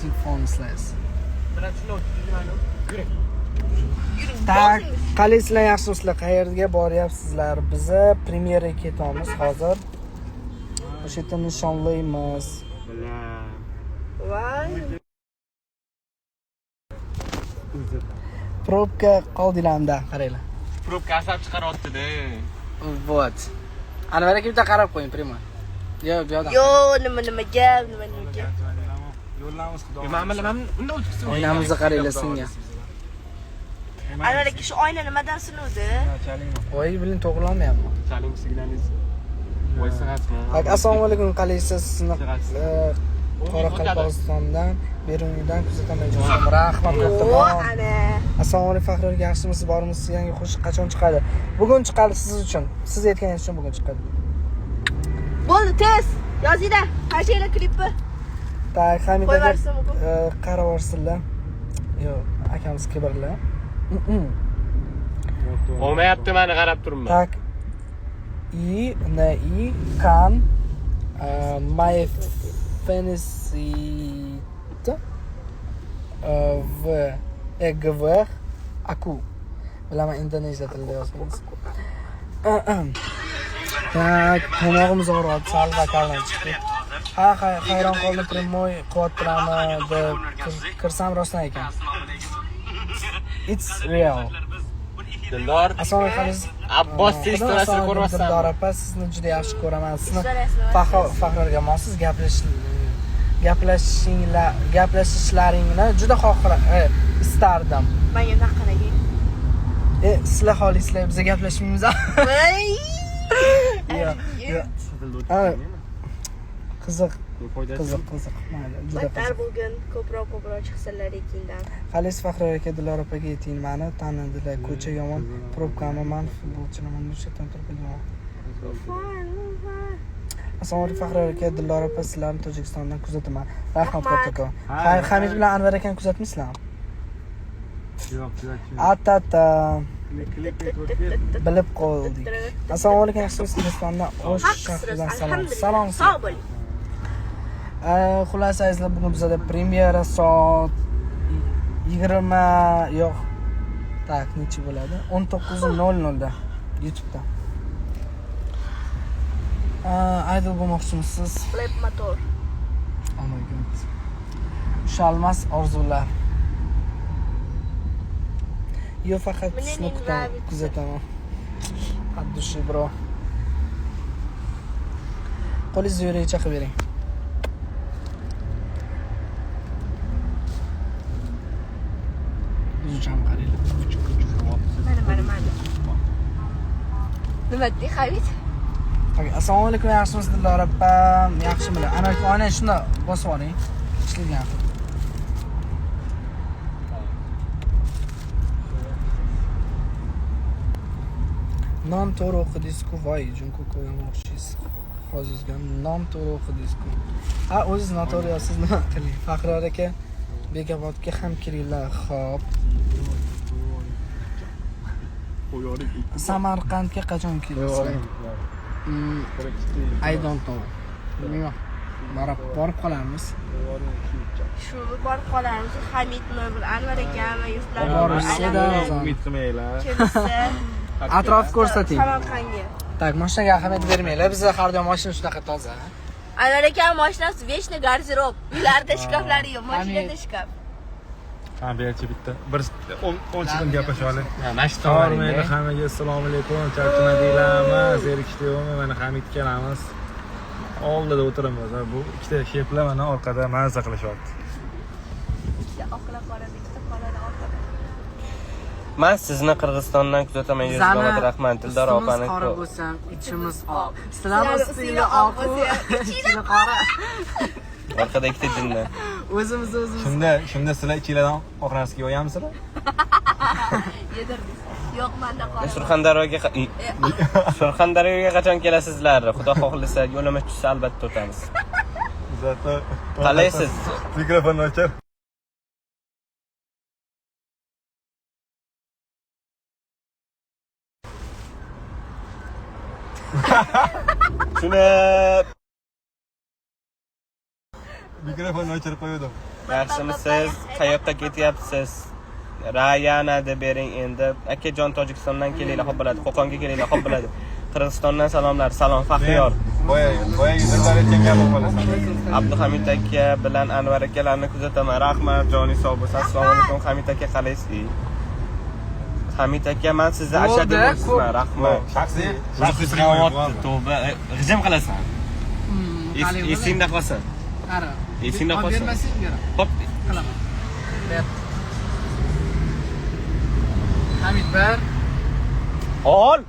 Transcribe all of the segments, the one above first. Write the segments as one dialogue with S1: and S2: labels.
S1: telefon izlaysiz. Tak, qalaysizlar yaxshi do'stlar, qayerga boryapsizlar? Biza premyeraga ketamiz hozir. O'sha yerda nishonlaymiz.
S2: Voy.
S1: Probka qoldinglar-da, qaranglar.
S3: Probka asab chiqaryapti-da.
S1: Вот. Anvar aka bitta qarab qo'ying, prima. Yo, bu yoqda.
S2: Yo, nima gap.
S3: Yo'lamiz xudo. Men unda o'tkizdim.
S1: Oynamizni qaranglar singan.
S2: Anvar aka shu oyna nimadan sinuvdi?
S1: Voy, bilin to'g'rilamayapman.
S3: Chaling signaliz. Voy sig'atma.
S1: Assalomu alaykum, qalaysiz? Sizni Qoraqalpog'istondan, Beruniydan kuzataman jonim. Rahmat kattaman. Assalomu alaykum Faxriyor, yaxshimisiz? Bormisiz? Yangi qo'shiq qachon chiqadi? Bugun chiqadi siz uchun. Siz aytganingiz uchun bugun chiqadi.
S2: Bo'ldi, tez. Yozinglar. Qancha klipi?
S1: Tak, Hamid aka
S2: Qo'yvarsam bugun.
S1: qarab o'rsizlar. Yo'q, akamiz kibrlar.
S3: Olmayapti, meni qarab turibman.
S1: Tak. Kan my fantasy v egv aku. Bilaman indoneziya tilida yozsangiz. Tak, tomog'imiz og'riyapti, sal vakaldan chiqdi. Hayron qoldim, primoy qilyaptilarmi deb kirsam rostdan ekan. It's real.
S3: Dildor.
S1: Assalomu alaykum.
S3: Abbos testorasini ko'rmasam.
S1: Dildor opa, sizni juda yaxshi ko'raman. Sizni Faxriyorga mossiz gaplashishlaringni juda istardim.
S2: Menga naqaraga.
S1: Sizlar xohlaysizlar, biz gaplashmaymiz. Yo'q. Qiziq. Mayli, juda qiziq.
S2: Bugun ko'proq chiqsalar ekandan.
S1: Xalis Faxriyor aka, Dildor opaga ayting, meni tanidilar. Ko'cha yomon, probkami, men futbolchiman, o'shadan turib kelaman. Assalomu alaykum Faxriyor aka, Dildor opa, sizlarni Tojikistondan kuzataman. Rahmat katta. Hamid bilan Anvar akani kuzatmaysizlarmi?
S3: Yo'q.
S1: Atata. Bilib qoldik. Assalomu alaykum, Tojikistondan O'sh shahridan salom.
S2: Sog' bo'ling.
S1: Xullas azizlar, bugun bizda premyera soat 20 yo'q. Tak, necha bo'ladi? 19:00 da YouTube'da. Idol bo'lmoqchimisiz?
S2: Flip motor.
S1: Oh my god. Ushalmas orzular. Yo, faqat sizni kuzataman. Qaddushi bro. Qo'lingizni yo'riga chaqib bering.
S2: Mana. Nima deydi Hamid?
S1: Assalomu alaykum, yaxshimisiz Dildor opa? Yaxshimilar? Ana oyna shunda bosib oling. Ishlagan. Nom to'g'ri o'qidingiz-ku, voy, Junko'ga o'xshaysiz. Hozirga nom to'g'ri o'qidingiz-ku. O'zingiz noto'g'ri yozsiz, nima qiling? Faxriyor aka, Bekobodga ham kiringlar, xo'p. Samarqandga qachon kelasizlar? I don't know. Bilmayman. Borib qolarmiz.
S2: Shu borib qolarmiz. Hamidmi, Anvar akami,
S3: Umid qilmanglar.
S1: Atrof ko'rsating.
S2: Samarqandga.
S1: Tak, mashinaga ahamiyat bermanglar. Bizda har doim mashina shunaqa toza.
S2: Anvar akam mashinasi вечный garderob. Uylarda shkaflari yo'q, mashinada shkaf.
S4: Berchi bitta. Bir 10 sekund gaplashib oling.
S3: Mashina
S4: Hammaga assalomu alaykum. Charchamadinglarmi? Zerikishdi yo'qmi? Mana Hamid kelamiz. Oldida o'tiramiz. Bu ikkita sheplar mana orqada mazza qilishyapti.
S2: Ikkita oqlab qoladi, ikkita qoladi orqada.
S3: Men sizni Qirg'izistondan kuzataman. Yuzga rahmat. Dildor opani.
S1: Qora bo'lsam, ichimiz oq. Sizlar ustingda oq, ichingda qora.
S3: Orqada ikkita jinni.
S1: O'zimiz.
S4: Shunda sizlar ichinglardan oq narsaga yo'yamsizlar?
S2: Yedirdik. Yo'q, menda qora.
S3: Surxondaryoga qachon kelasizlar? Xudo xohlasa, yo'lama tushsa albatta o'tamiz. Qalaysiz?
S4: Mikrofonni ochar.
S3: Shuni
S4: mikrofonni ochirib qo'ydim.
S3: Yaxshimisiz? Qayoqqa ketyapsiz? Rayana deb bering endi. Akajon Tojikistondan kelinglar, xo'p bo'ladi. Qo'qonga kelinglar, xo'p bo'ladi. Qirg'izistondan salomlar. Salom Faxriyor.
S4: boya yuzlar aytgan gap bo'lasan.
S3: Abduhamid aka bilan Anvar akalarni kuzataman. Rahmat, joningiz sog' bo'lsin. Assalomu alaykum Hamid aka, qalaysiz? Hamid aka, men sizni ashaddiy bo'libman. Rahmat.
S4: Shaxsiy
S3: Qilyapti, tavba. G'ijim qilasan. Esingda qolsin.
S1: Qara.
S3: Esingda qolsin.
S1: Bermasang beraman.
S3: Xo'p,
S1: Qilaman. Ber. Hamid ber.
S3: ol.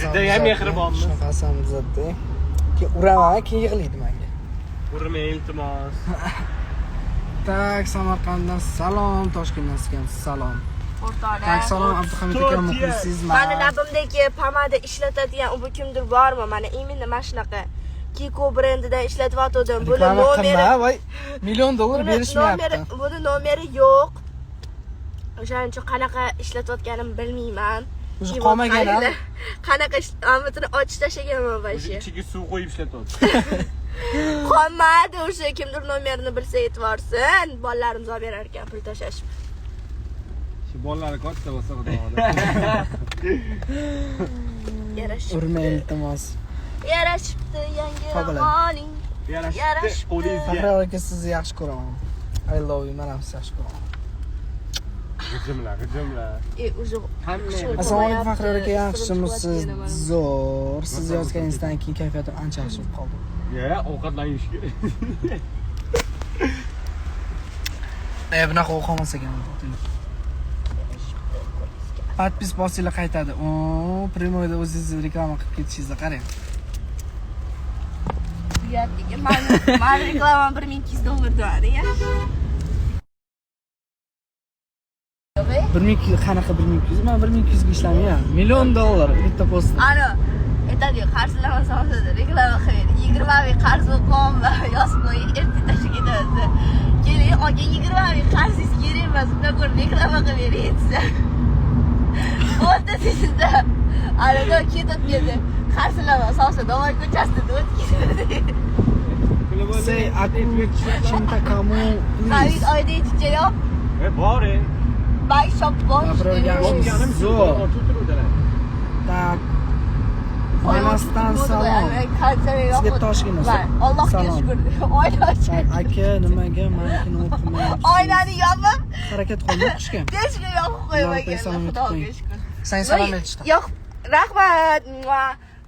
S1: Judayam mehribonmi? Shunaqasam bizatda. Keyin uraman, keyin yig'laydi menga.
S3: Urmang iltimos.
S1: Tak, Samarqanddan salom, Toshkentdan sizga salom.
S2: O'rtoqlar.
S1: Tak, salom Abduhamid aka, muxlisizman.
S2: Mani labimdagi pomada ishlatadigan u kimdir bormi? Mana imенно mana shunaqa Kiko brendidan ishlatyotgandim. Buni nomeri
S1: voy $1,000,000 berishmayapti.
S2: Buni nomeri yo'q. O'shaning uchun qanaqa ishlatayotganimni bilmayman.
S1: O'zi qolmagan-a?
S2: Qanaqa amatini ochib tashlaganman vashi.
S3: Ichiga suv qo'yib ishlatyapti.
S2: Qolmadi o'sha kimdir nomerini bilsa e'tiborsin. Bolalarimiz olib berar ekan pul tashashib.
S4: Shu bolalar katta bo'lsa xudoda.
S2: Yarashib.
S1: Urma iltimos.
S2: Yarashibdi yangi
S1: Qabiladi.
S2: romaning.
S3: Yarashibdi.
S1: Faxriyor aka, sizni yaxshi ko'raman. I love you, men ham sizni yaxshi ko'raman.
S3: G'ijimlar.
S2: O'zi
S1: Assalomu alaykum Faxriyor aka, yaxshimisiz? Zo'r. Siz yozganingizdan keyin kayfiyatim ancha yaxshi bo'lib qoldi.
S3: Ya, ovqatlanish kerak.
S1: Bunaqa o'qimas ekan. Podpis bosinglar qaytadi. Primoyda o'zingiz reklama qilib ketishingizni qarang.
S2: uyatga men reklama $1,200 ya.
S1: 1,200 qanaqa 1,200? Men 1,200 ga ishlamayman. $1,000,000 bitta post.
S2: Ana aytadi, qarzdorlar asosida reklama qiladi. 20,000 qarz o'qim va yozib qo'ying, erta tashib ketadi. Keling, aka 20,000 qarzingiz kerak emas, unda ko'rib reklama qilib bering siz. O'tda sizda. Ana ketib keldi. Qarzdorlar asosida Davay ko'chasida o'tkazdi.
S1: Say Chinta Kamu.
S2: Xarid oyda yetibcha-yo.
S3: Bor.
S2: Bay shop bor.
S1: Tak. Oynasdan salom. Sizga Toshkent.
S2: Allohga shukr. Oyna ochib.
S1: Aka nimaga menikini o'qimayapsiz?
S2: Oynani yopib,
S1: Harakat qilib o'qishga.
S2: teshga yopib qo'ymagan. Xudoga shukr.
S1: Sen salom aytishdi.
S2: Yo'q, rahmat.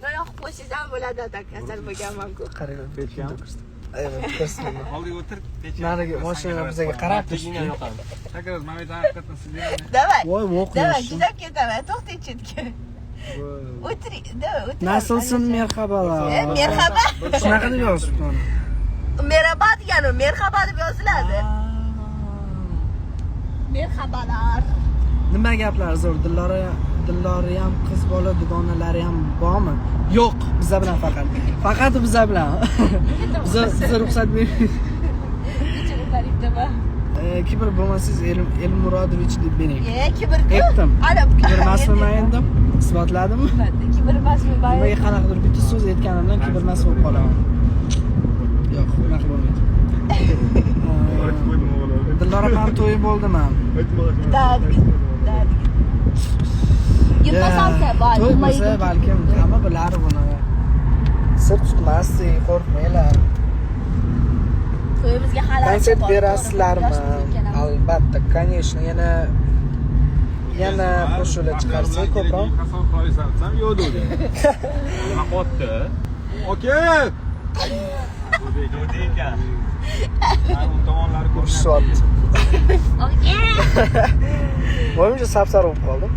S2: Mana yoqib qo'ysangiz ham bo'ladi, aka. Kasal bo'lganman-ku.
S1: Qarang, evet, ko'rsatma.
S4: Oldiga o'tir.
S1: Nariga mashina bizga qarab turishdi.
S4: Takror mana bu haqiqatan sizga.
S2: Davay.
S1: Voy,
S2: Davay,
S1: o'qish.
S2: juda ketaman. To'xtang chetga. O'tiring, davay, o'tiring.
S1: Nasılsın merhabalar?
S2: Merhaba.
S1: Shunaqa deb yozibdi uni.
S2: Merhaba degani, merhaba deb yoziladi. Merhabalar.
S1: Nima gaplar zo'r? Dillori ham qiz bola, dugonalari ham bormi? Yo'q, bizlar bilan faqat. Faqat bizlar bilan. Bizga ruxsat bering.
S2: Nechini qaribdimi?
S1: Kibr bo'lmasangiz Elmurodovich deb bering.
S2: Kibrku.
S1: Aytdim.
S2: Ana,
S1: Kibrmasmi edim? Isbotladimmi?
S2: Kibrmasmi bay?
S1: Nimaga qanaqadir bitta so'z aytganimdan kibrmas bo'lib qolaman. Yo'q, unaqa bo'lmaydi. Dillora ham to'yi bo'ldimi?
S2: Yutmasamsa bor.
S1: To'ymasa balkim hamma bilar buni. Sir tutmaslik, qo'rqmanglar.
S2: To'yimizga xalal.
S1: Konsert berasizlarmi? Albatta, конечно, yana qo'shiqlar chiqarsak ko'proq.
S4: Qason qo'ysam yo'q dedi.
S3: Nima qotdi?
S4: Aka!
S3: Dodi ekan.
S4: Mana tomonlari
S1: Ko'rishyapti. Voyimcha sapsar bo'lib qoldim.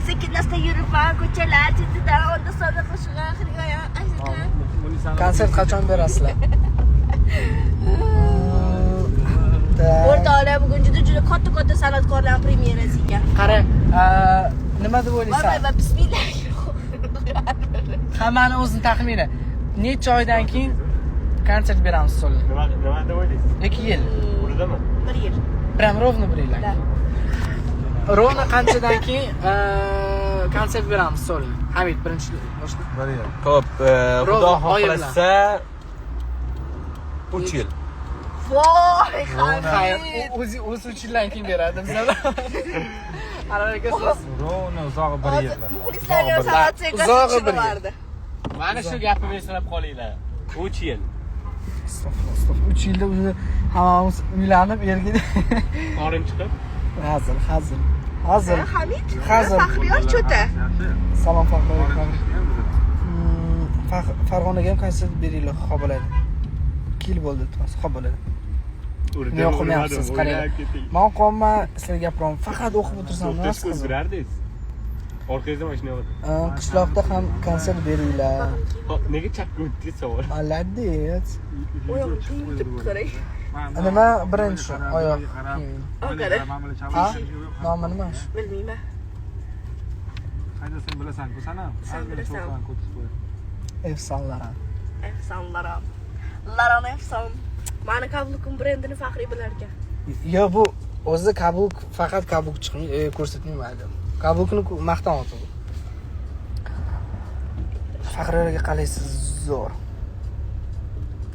S2: Sekin-asta yuribman ko'chalar chetida, onda sonda qo'shiqlar qilgan.
S1: Konsert qachon berasizlar?
S2: O'rtoqlar, bugun juda katta san'atkorlar premyerasi ekan.
S1: Qara, nima deb o'ylaysan?
S2: Va bismillah.
S1: Hammani o'zini taxmini. Necha oydan keyin konsert beramiz so'lda?
S3: Nima deb o'ylaysiz?
S1: 2 yil.
S3: Urdimi?
S2: 1 yil.
S1: Prям ровно 1 yil. Ровно qanchadan keyin konsert beramiz so'lda? Hamid birinchi boshla.
S3: Xo'p, xudo xohlasa 3 yil.
S2: voy Hamid.
S1: O'zi uchundan keyin beradi bizlar. Araka siz.
S4: Rovni uzog'i 1
S2: Hozir
S4: yilda.
S2: muxlislarga savatsekasi
S1: Uzog'i bir yil.
S2: chiqardi.
S3: Mana shu gapimni eslab qolinglar. 3 yil.
S1: Astag'firullah. 3 yilda o'zi hammamiz uylanib ergin.
S3: Qorin chiqib.
S1: Hazil.
S2: Hamid,
S1: Hazil.
S2: Faxriyor cho'ta.
S1: Salom Faxriyor. Farg'onaga ham qaysi beringlar, xo'p bo'ladi. 2 yil bo'ldi, xo'p bo'ladi. Men o'qimayapsiz, qarang. Men o'qiyman, sizlarga gapiraman. Faqat o'qib o'tirsam nima qilasiz?
S3: o'zgarardingiz. Orqangizda mashina yo'q.
S1: Qishloqda ham konsert beringlar.
S3: Nega chapga o'tdingiz savol?
S1: Молодец.
S2: Oyoqni yutib qarang.
S1: Nima birinchi oyoq? Ha? Nomi nima?
S2: Bilmayman.
S4: Qayda sen bilasan-ku sana?
S2: Sen bilasan.
S1: Efsonlar.
S2: Efsonlaram. Laron efson. Mani kablukum brendini Faxriy bilar ekan.
S1: Yo, bu o'zi kabuk, faqat kabuk ko'rsatmaydi. Kabukni maqtanyapti bu. Faxriyaga qalaysiz zo'r.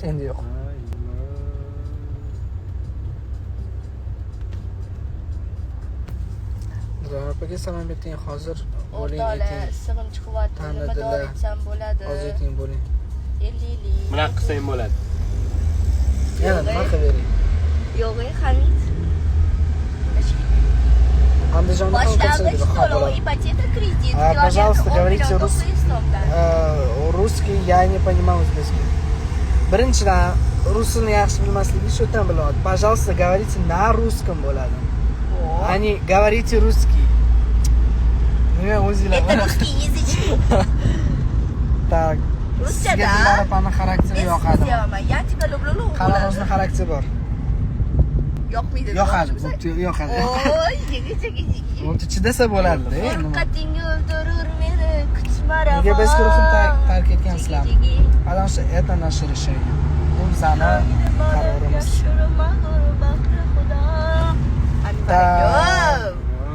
S1: Endi yo'q. Zo'rapaga salom ayting, hozir bo'ling
S2: O'rtoqlar,
S1: ayting.
S2: sig'im chiqyapti. Nima dor etsam bo'ladi?
S1: Hozir ayting bo'ling.
S2: 50.
S3: Bunaqa qilsang bo'ladi.
S1: Yana nima qilib bering?
S2: Yo'q, Hamid.
S1: Andijonda ham
S2: Башлангыч
S1: konsert
S2: налога, ипотека, кредит.
S1: Пожалуйста, говорите
S2: Километр
S1: русский.
S2: O'zbekistondan.
S1: Русский я не понимаю узбекский. Birinchidan, rusni yaxshi bilmasligi shu yerdan bilyapti. Пожалуйста, говорите на русском bo'ladi. Они говорите русский. Nima o'zinglar?
S2: Это русский язычник.
S1: Так.
S2: Ruscha
S1: Sizga
S2: da.
S1: Dilarapani xarakteri yoqadi.
S2: Я тебя люблю.
S1: Qanaqa xarakteri bor?
S2: Yoqmaydi.
S1: Yoqadi, yoqadi.
S2: Oy, yigi.
S1: O'ti chidasa bo'ladi-da, nima?
S2: Qo'rqating o'ldirur meni, kuchmara.
S1: Nega biz guruhni tark etgansizlar? Потому что это наше решение. Bu bizani qarorimiz.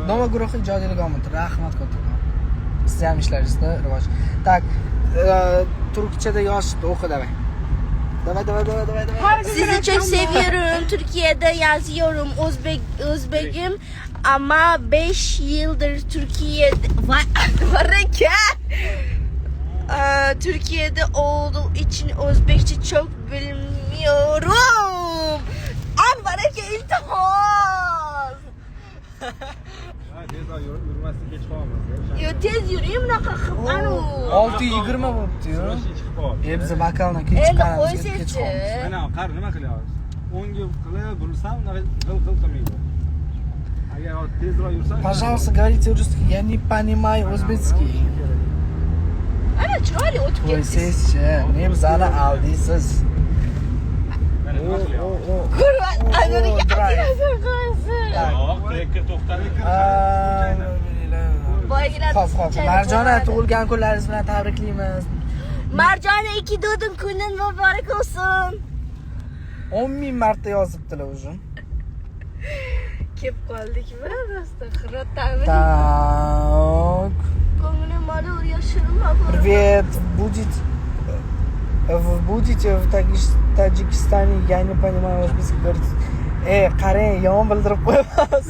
S1: Nova guruhi ijodiylik omad. Rahmat kattakon. Siz ham ishlaringizda rivoj. Tak, turkchada yozishni o'qi davay. Davay.
S2: Sizi çok seviyorum. Türkiye'de yazıyorum. Özbegim ama 5 yıldır Türkiye'de Türkiye'de olduğu için Özbekçe çok bilmiyorum. Anvareke iltihas.
S4: Yurmasdan kech qolamiz.
S2: Yo tez yürüyeyim naqaqib anu.
S1: 6:20 bo'libdi-yu. Biz vokalni kech
S2: Endi
S1: chiqaramiz, kech
S2: qo'ysiz-chi.
S1: qolamiz.
S4: Mana qari nima qilyapsiz? 10 ga qilib bursam, g'il qilmaydi. Agar tezroq yursam,
S1: Пожалуйста, говорите русский. Я не понимаю узбекский.
S2: Ana chiroyli o'tib ketdingiz.
S1: Qo'ysizchi, men bizani aldiysiz.
S4: mana nima qilyapsiz?
S2: Qurban, anvareke
S1: drive.
S2: atinasan qilsin.
S3: Yo'q, klipga to'xtadik.
S2: Boygilar.
S1: Xo'p. Marjona, tug'ilgan kunlaringiz bilan tabriklaymiz.
S2: Marjona 2 doğdun kunin mübarek olsun.
S1: 10,000 marta yozibdilar уже.
S2: Kep qoldik mi? Rosta xirotamiz.
S1: Так.
S2: Ko'nglim malur yashirma.
S1: Привет. Будете в Таджикистане, я не понимаю узбекский, говорит. Qarang, yomon bildirib qo'yamiz.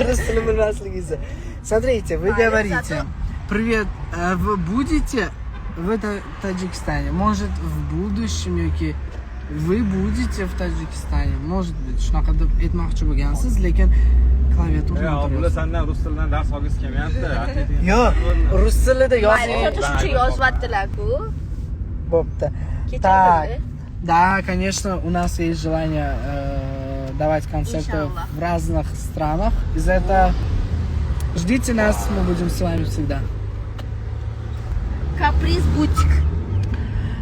S1: Rus tili bilmasligingizni. Смотрите, вы говорите: "Привет, вы будете в Таджикистане?" Может, в будущем yoki вы будете в Таджикистане. Может быть, shunaqa deb aytmoqchi bo'lgansiz, lekin klaviaturani
S4: Yo'q, bular sendan rus tilidan dars olgisi kelmayapti.
S1: Yo'q, rus tilida
S2: Mayli,
S1: yozing.
S2: shuncha yozyaptilar-ku.
S1: Bo'pti. Так. Да, конечно, у нас есть желание давать концерты
S2: Иншаллах.
S1: в разных странах. Из-за этого ждите нас, мы будем с вами всегда.
S2: Kapriz butik.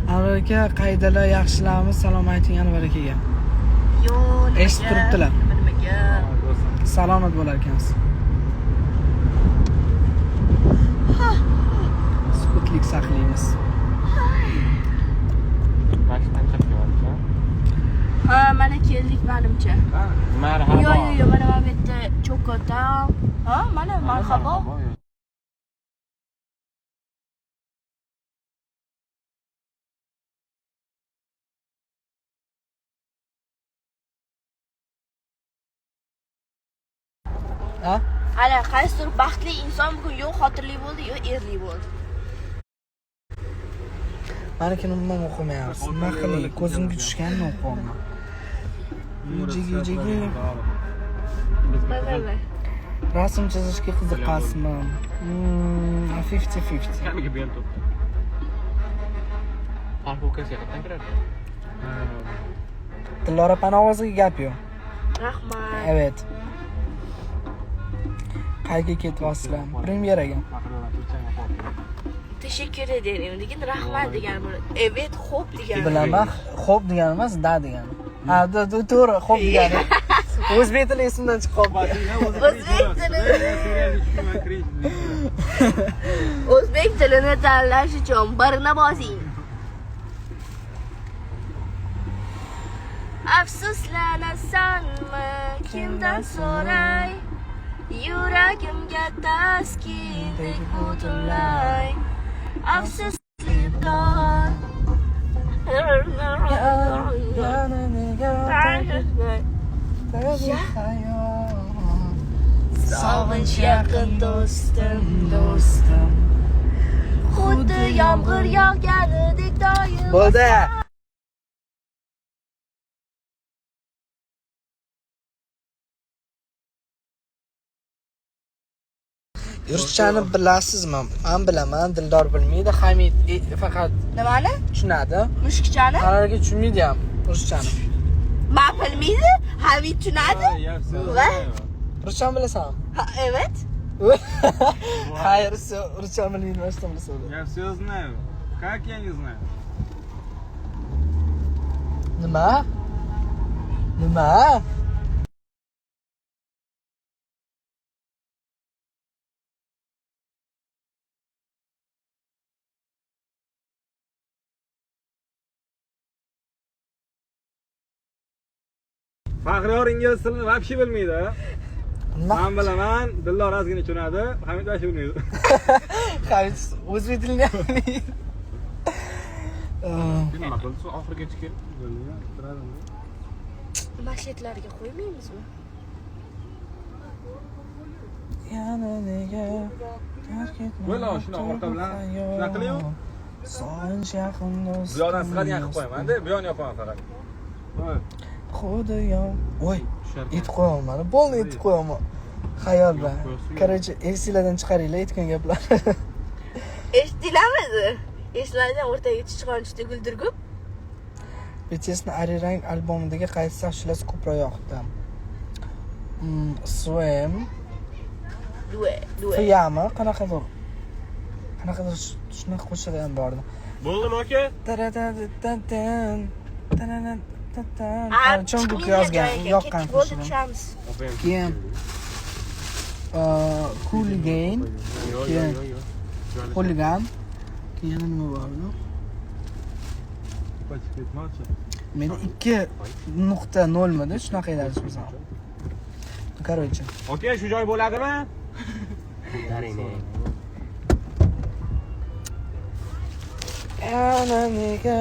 S1: Anvar aka, qaydalar, yaxshilarmi? Salom ayting Anvar akaga.
S2: Yo,
S1: Eshitib turibdilar.
S2: Nimaga?
S1: Salomat bo'lar ekansiz. Sukutlik saqlaymiz.
S2: Ha, mana keldik menimcha.
S3: Marhaba.
S2: Yo, mana bu yerda cho'kota. Ha, mana marhabo.
S1: Ha?
S2: Ana qaysidir baxtli inson bugun yo xotirli bo'ldi, yo erli bo'ldi.
S1: Meniki umuman o'qimayapsiz. Nima qiling? Ko'zimga tushganini o'qiyapman. Jigi.
S2: Voy.
S1: Rasm chizishga qiziqasizmi? 50-50.
S3: Kamiga bu ham to'p. Parkovkasiga qayerdan kiradi?
S1: Dillora Panovozga gap yo'q.
S2: Rahmat.
S1: Evet. Qayga ketyapsizlar? Premyeraga.
S2: Teşekkür ederim degan, rahmat degan bo'ladi. Evet, xo'p degan.
S1: Bilaman, xo'p degani emas, da degani. Ha, to'g'ri, xo'p degani. O'zbek tili esimdan chiqib qoldi.
S2: O'zbek tilini tanlash uchun birni bosing. Afsuslanasanmi, kimdan so'ray? Yuragimga taskindek butunlay. Afsuslikdan sog'inch yaqin do'stim. Xuddi yomg'ir yog'ganidek doim.
S1: Bo'ldi. Ruschani bilasizmi? Men bilaman, Dildor bilmaydi, Hamid faqat
S2: Nimani?
S1: tushunadi.
S2: Mushukchani?
S1: Qarorga tushunmaydi ham ruschani.
S2: Men bilmaydi, Hamid tushunadi. Va?
S1: Ruschani bilasanmi?
S2: Ha, evet.
S1: Hayır, ruschani bilmaydi, boshqa biladi.
S4: Я все знаю. Как я не знаю?
S1: Nima?
S4: Faxriyor ingliz tilini вообще bilmaydi. Men bilaman, Dildor ozgina tushunadi, Hamid voобще bilmaydi.
S1: Hamid o'zbek tilini ham bilmaydi.
S3: Nima qildi? Oxirigacha kelib.
S2: Mashetlarga qo'ymaymizmi?
S1: Yana nega tark etma.
S4: Bo'la, shuni orqa bilan shuna qilib.
S1: Sog'inch yaqin do'st.
S4: Bu yoqdan sig'adigan qilib qo'yaman-da, bu yoqni yopaman faqat.
S1: Xuddi yom. Voy, aytib qo'yaman. Bo'ldi, aytib qo'yaman. Xayol bilan. Короче, esingizdan chiqaringlar aytgan gaplar.
S2: Eshitilamidi? Eslaydan o'rtaga chiqqan juda guldirgup.
S1: BTS'ning Arirang albomidagi qaysi sahifasi ko'proq yoqdi? Swim.
S2: Duet.
S1: Fiyami qanaqadir shunaqa qo'shiq ham bor edi.
S3: Bo'ldimi aka?
S1: Chonbuk yozgan, yoqqan
S2: Bo'ldi,
S1: qo'shiq.
S2: tushamiz.
S1: Keyin Hooligan, keyin Hooligan. Keyin nima bor edi? Meni 2.0 midi, shunaqa edi bizga. Короче.
S3: Aka, shu joy bo'ladimi?
S1: Yana nega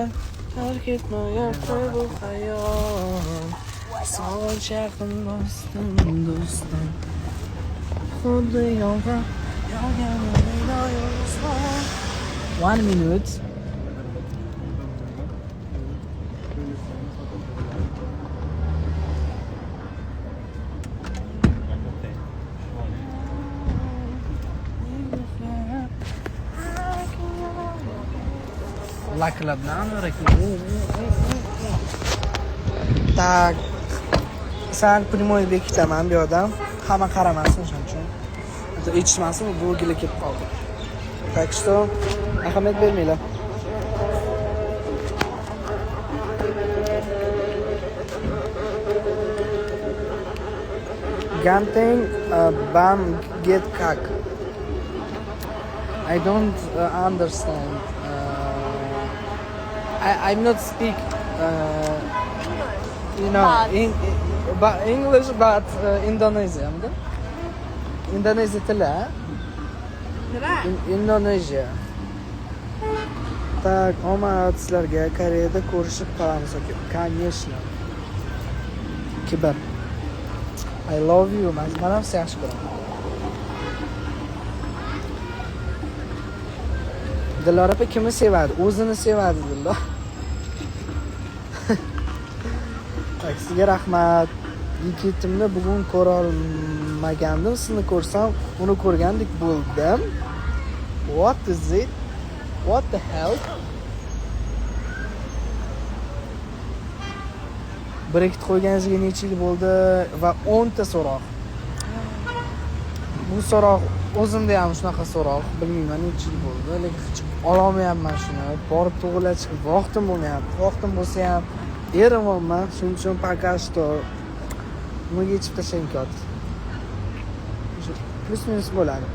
S1: tark etmayapti bu hayot? Sog'inch yaqin do'stim. Xuddi yomg'ir yog'ganidek doim. 1 minute. Laklardan tak sal primoy bekitaman bu yoqdan. Hamma qaramasin o'shaning uchun. Yetishmasin, bu gila kelib qoldi. Так что ahamiyat bermanglar. Ganting bam get kak. I don't understand. I'm not speak but English but Indonesian. Indoneziya tili.
S2: Nima?
S1: Indoneziya. Так, omad sizlarga Koreyada ko'rishib qolamiz aka. Конечно. Kibar. I love you. Men ham sizni yaxshi ko'raman. Dilora opa kimni sevadi? O'zini sevadi Dilora. Sizga rahmat. Yigitimni bugun ko'ra olmagandim. Sizni ko'rsam, uni ko'rgandek bo'ldim. What is it? What the hell? Brekit qo'yganingizga necha yil bo'ldi va 10 ta so'roq. Bu so'roq o'zimda ham shunaqa so'roq, bilmayman necha yil bo'ldi, lekin hech ololmayapman shuni. Borib to'g'rilashga vaqtim bo'lmayapti. Vaqtim bo'lsa ham erim olman, shuning uchun пока что nimaga yechib tashlang kot. Plus-minus bo'ladi.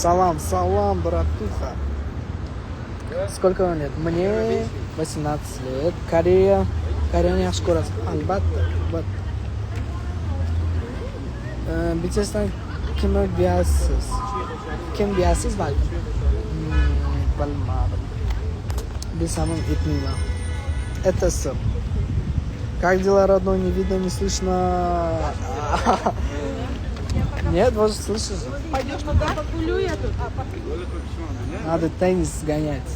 S1: Салам, братуха. Сколько вам лет? Мне 18 лет. Koreyani yaxshi ko'rasiz? Albatta. BTSdan kimni biyasiz? Kim biyasiz balki? Bilmadim. Bilsam aytmayman. Это все. Как дела, родной? Не видно, не слышно. Нет, вот слышишь?
S5: Пойдешь туда, покулю я тут.
S1: Надо теннис гонять.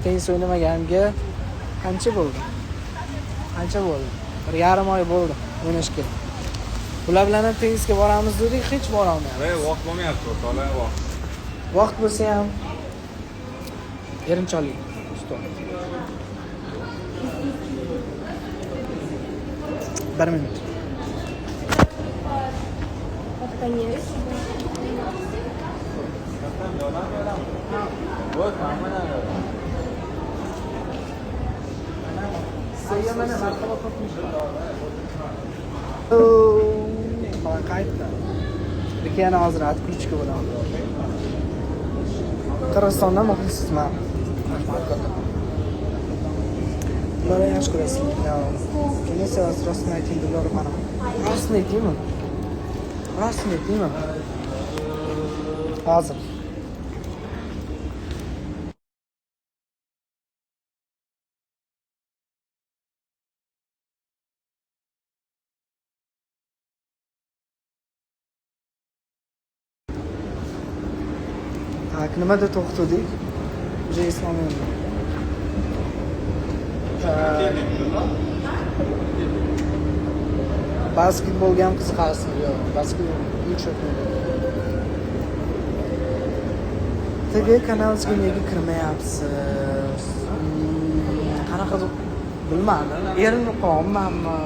S1: Tennis o'ynamaganiga qancha bo'ldi? 1,5 oy bo'ldi o'ynashga. Bular bilan ham tennisga boramiz dedik, hech bora olmayapmiz.
S4: Vaqt bo'lmayapti, to'la vaqt.
S1: Vaqt bo'lsa ham erinchoqlik. Bir minut. Qaytdi. Lekin yana hozir atkuchka bo'laman. Qirg'izistondan muxlisman. Ularni yaxshi ko'rasiz. Kimni sevasiz? Rostini ayting, Dilora xonim. Rostini aytingmi? Hozir. Tak, nimada to'xtadik? Уже eslolmayman. Basketbolga ham qiziqasizmi? Yo'q, basketbol yukshayapman. Tega kanalingizga nega kirmayapsiz? Qanaqadir bilmadim. Erinib qolmanmi?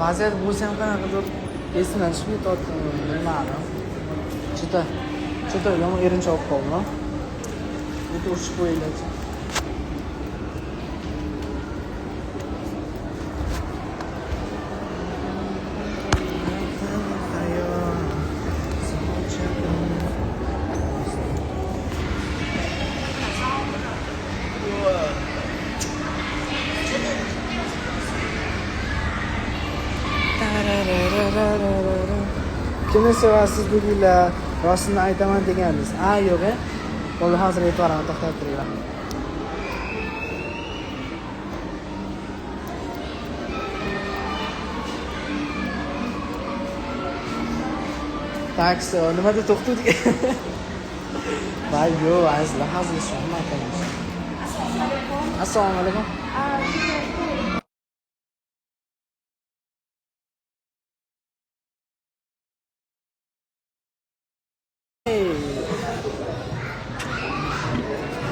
S1: Vaziyat bo'lsa ham qanaqadir esimdan chiqib ketayotgan, bilmadim. Juda yomon erinchoq qoldim. Bu ushbu qo'yiladi. Kimni sevasiz dedinglar? Rostini aytaman degansiz. Yo'q, Bo'ldi, hozir aytib beraman, to'xtab turinglar. Tak, nimada to'xtadik? Yo'q, azizlar, hazillashyapman akamiz. Assalomu alaykum.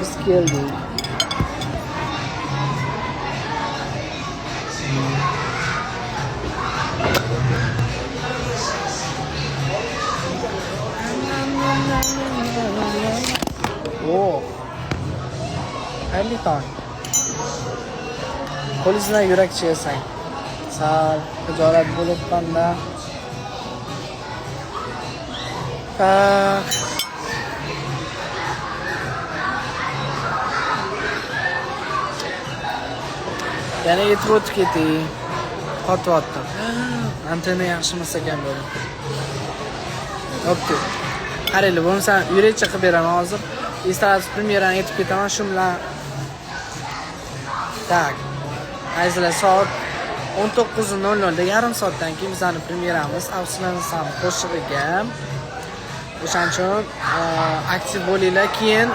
S1: Biz keldik. Oh. Xayrli tong. Qo'lingizdan yurakcha yasang. Sal hijolat bo'lib qanda. Yana yetib o'tib keting. Qotyapti. Antena yaxshimas ekan dedi. O'pdi. Qaranglar, bo'lmasa yurakcha qilib beraman hozir. Instagram premyerani aytib ketaman shu bilan. Tak. Azizlar, soat 19:00 yarim soatdan keyin bizning premyeramiz Afsulanasam qo'shig'iga. O'shaning uchun aktiv bo'linglar. Keyin